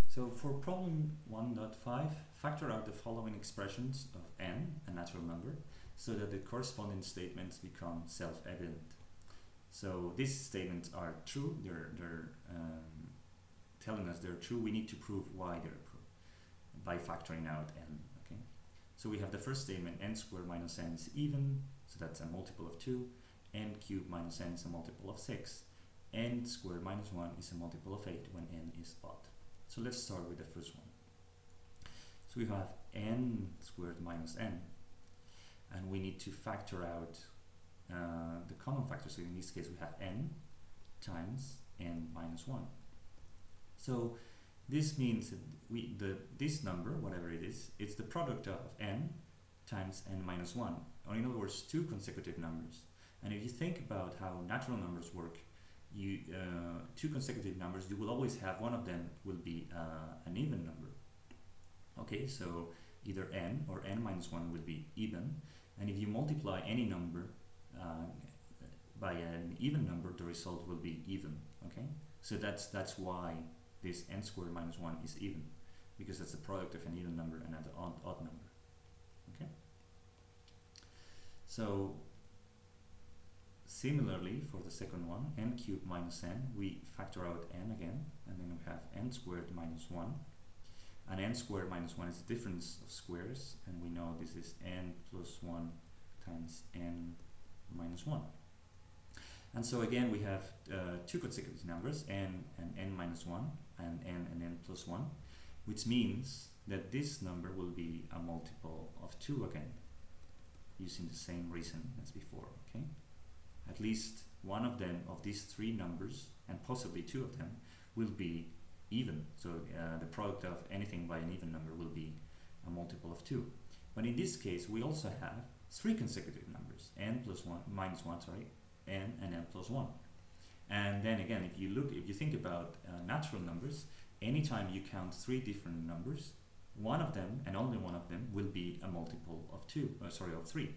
So for problem 1.5, factor out the following expressions of n, a natural number, so that the corresponding statements become self-evident. So these statements are true, they're telling us they're true. We need to prove why they're true by factoring out n. Okay. So we have the first statement, n squared minus n is even, so that's a multiple of 2. N cubed minus n is a multiple of 6. N squared minus 1 is a multiple of 8 when n is odd. So let's start with the first one. So we have n squared minus n, and we need to factor out the common factor. So in this case we have n times n minus 1. So this means that this number, whatever it is, it's the product of n times n minus 1, or in other words, two consecutive numbers. And if you think about how natural numbers work, two consecutive numbers, you will always have one of them will be an even number. Okay, so either n or n minus 1 will be even, and if you multiply any number by an even number, the result will be even. Okay, so that's why this n squared minus 1 is even, because that's the product of an even number and an odd number. Okay, so similarly for the second one, n cubed minus n, we factor out n again, and then we have n squared minus 1. And n squared minus 1 is the difference of squares, and we know this is n plus 1 times n minus 1. And so again we have two consecutive numbers, n and n minus 1, and n plus 1, which means that this number will be a multiple of 2 again, using the same reasoning as before. Okay, at least one of them, of these three numbers, and possibly two of them, will be even. So the product of anything by an even number will be a multiple of 2. But in this case we also have three consecutive numbers, n plus 1 minus 1, sorry, n and n plus 1. And then again, if you think about natural numbers, anytime you count three different numbers, one of them, and only one of them, will be a multiple of 3.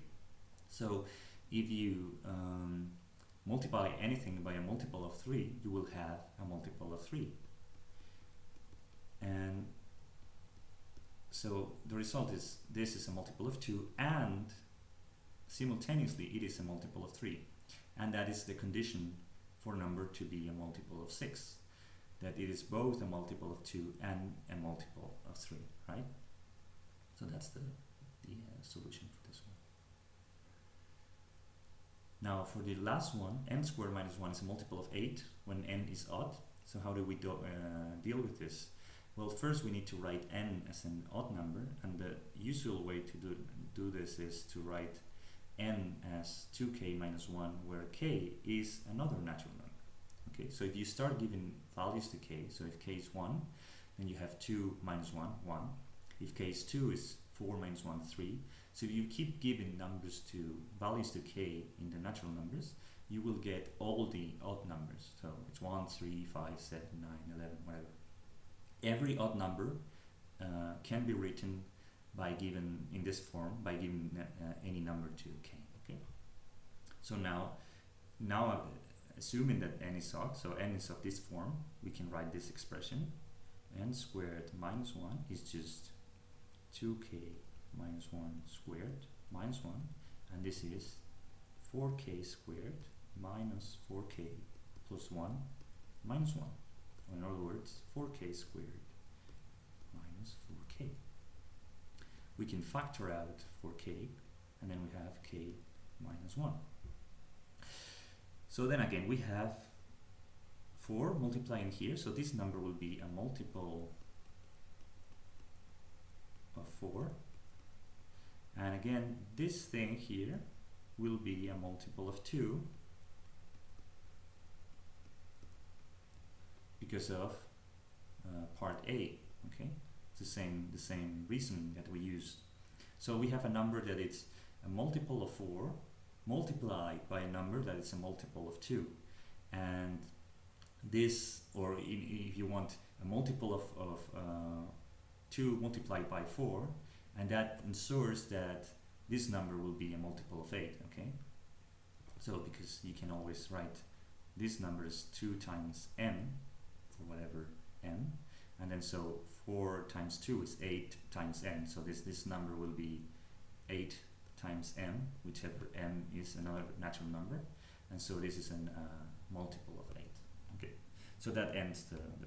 So if you multiply anything by a multiple of 3, you will have a multiple of 3. And so the result is this is a multiple of 2, and simultaneously it is a multiple of 3. And that is the condition for a number to be a multiple of 6, that it is both a multiple of 2 and a multiple of 3, right? So that's the solution for this one. Now for the last one, n squared minus 1 is a multiple of 8 when n is odd. So how do we deal with this? Well, first we need to write n as an odd number, and the usual way to do this is to write n as 2k minus 1, where k is another natural number. Okay, so if you start giving values to k, so if k is 1, then you have 2 minus 1, 1. If k is 2, is 4 minus 1, 3. So if you keep giving values to k in the natural numbers, you will get all the odd numbers. So it's 1, 3, 5, 7, 9, 11, whatever. Every odd number can be written by giving in this form by giving any number to k. Okay. So now assuming that n is odd, so n is of this form, we can write this expression: n squared minus 1 is just 2k minus 1 squared minus 1, and this is 4k squared minus 4k plus 1 minus 1. Or in other words, 4k squared minus 4k. We can factor out 4k, and then we have k minus 1. So then again we have 4 multiplying here, so this number will be a multiple of 4. And again, this thing here will be a multiple of 2, because of part A. Okay, it's the same reasoning that we used. So we have a number that it's a multiple of 4 multiplied by a number that is a multiple of 2, and this, or if you want, a multiple of 2 multiplied by 4, and that ensures that this number will be a multiple of 8. Okay, so because you can always write this number as 2 times n for whatever n, And then so 4 times 2 is 8 times n. So this number will be 8 times m, whichever m is another natural number. And so this is a multiple of 8. Okay, so that ends the